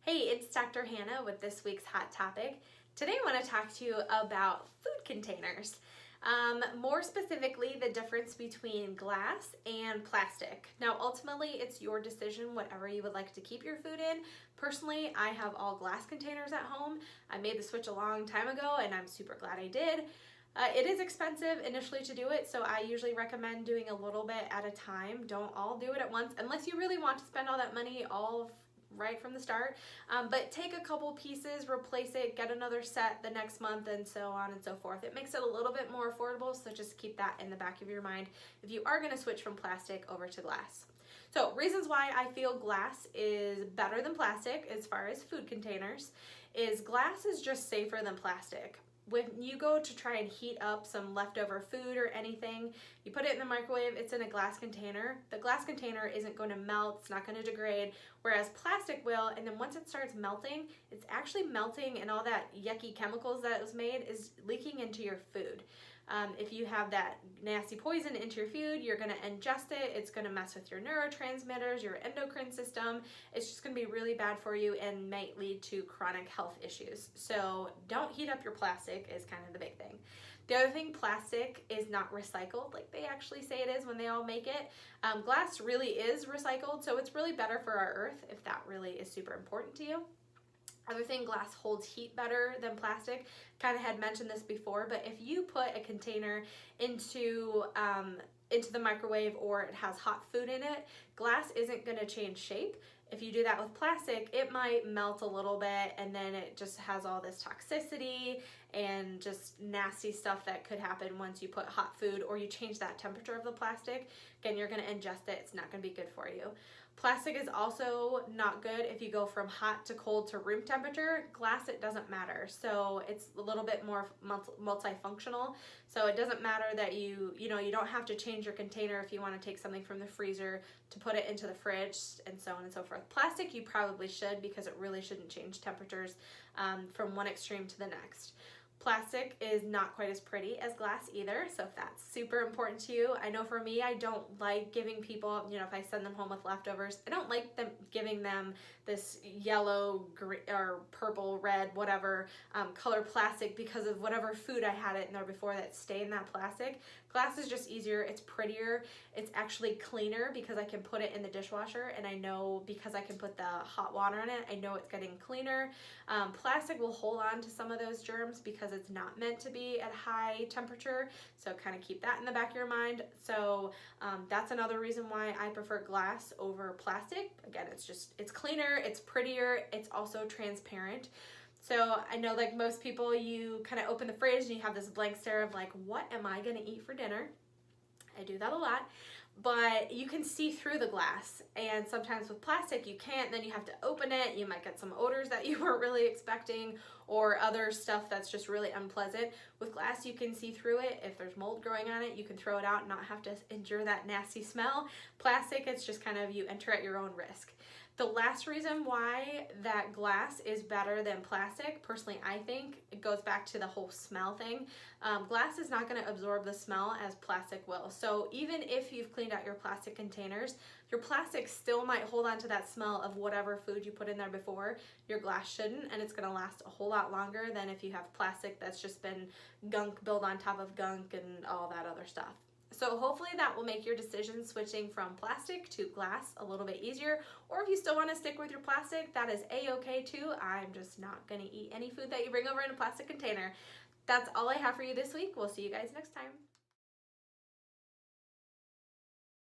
Hey, it's Dr. Hannah with this week's Hot Topic. Today I want to talk to you about food containers. More specifically, the difference between glass and plastic. Now, ultimately, it's your decision, whatever you would like to keep your food in. Personally, I have all glass containers at home. I made the switch a long time ago, and I'm super glad I did. It is expensive initially to do it, so I usually recommend doing a little bit at a time. Don't all do it at once unless you really want to spend all that money right from the start. But take a couple pieces, replace it, get another set the next month, and so on and so forth. It makes it a little bit more affordable, so just keep that in the back of your mind if you are going to switch from plastic over to glass. So reasons why I feel glass is better than plastic as far as food containers is glass is just safer than plastic. When you go to try and heat up some leftover food or anything, you put it in the microwave, it's in a glass container. The glass container isn't going to melt, it's not going to degrade, whereas plastic will, and then once it starts melting, it's actually melting and all that yucky chemicals that was made is leaking into your food. If you have that nasty poison into your food, you're going to ingest it. It's going to mess with your neurotransmitters, your endocrine system. It's just going to be really bad for you and might lead to chronic health issues. So don't heat up your plastic is kind of the big thing. The other thing, plastic is not recycled like they actually say it is when they all make it. Glass really is recycled, so it's really better for our earth if that really is super important to you. Other thing, glass holds heat better than plastic. Kind of had mentioned this before, but if you put a container into the microwave or it has hot food in it, glass isn't going to change shape. If you do that with plastic, it might melt a little bit and then it just has all this toxicity and just nasty stuff that could happen once you put hot food or you change that temperature of the plastic. Again, you're going to ingest it. It's not going to be good for you. Plastic is also not good if you go from hot to cold to room temperature. Glass, it doesn't matter. So it's a little bit more multifunctional. So it doesn't matter that you don't have to change your container if you want to take something from the freezer to put it into the fridge and so on and so forth. Plastic, you probably should because it really shouldn't change temperatures from one extreme to the next. Plastic is not quite as pretty as glass either, so if that's super important to you, I know for me, I don't like giving people, if I send them home with leftovers, I don't like giving them this yellow, green, or purple, red, whatever color plastic because of whatever food I had it in there before that stayed in that plastic. Glass is just easier, it's prettier, it's actually cleaner because I can put it in the dishwasher and I know because I can put the hot water in it, I know it's getting cleaner. Plastic will hold on to some of those germs because it's not meant to be at high temperature, so kind of keep that in the back of your mind. So that's another reason why I prefer glass over plastic. Again, it's cleaner, it's prettier, it's also transparent. So I know like most people, you kind of open the fridge and you have this blank stare of like, what am I gonna eat for dinner? I do that a lot. But you can see through the glass, and sometimes with plastic you can't, then you have to open it, you might get some odors that you weren't really expecting or other stuff that's just really unpleasant. With glass you can see through it. If there's mold growing on it, you can throw it out and not have to endure that nasty smell. Plastic, it's just kind of you enter at your own risk. The last reason why that glass is better than plastic, personally I think, it goes back to the whole smell thing. Glass is not going to absorb the smell as plastic will. So even if you've cleaned out your plastic containers, your plastic still might hold on to that smell of whatever food you put in there before. Your glass shouldn't, and it's going to last a whole lot longer than if you have plastic that's just been gunk built on top of gunk and all that other stuff. So hopefully that will make your decision switching from plastic to glass a little bit easier, or if you still want to stick with your plastic, that is a-okay too. I'm just not going to eat any food that you bring over in a plastic container. That's all I have for you this week. We'll see you guys next time.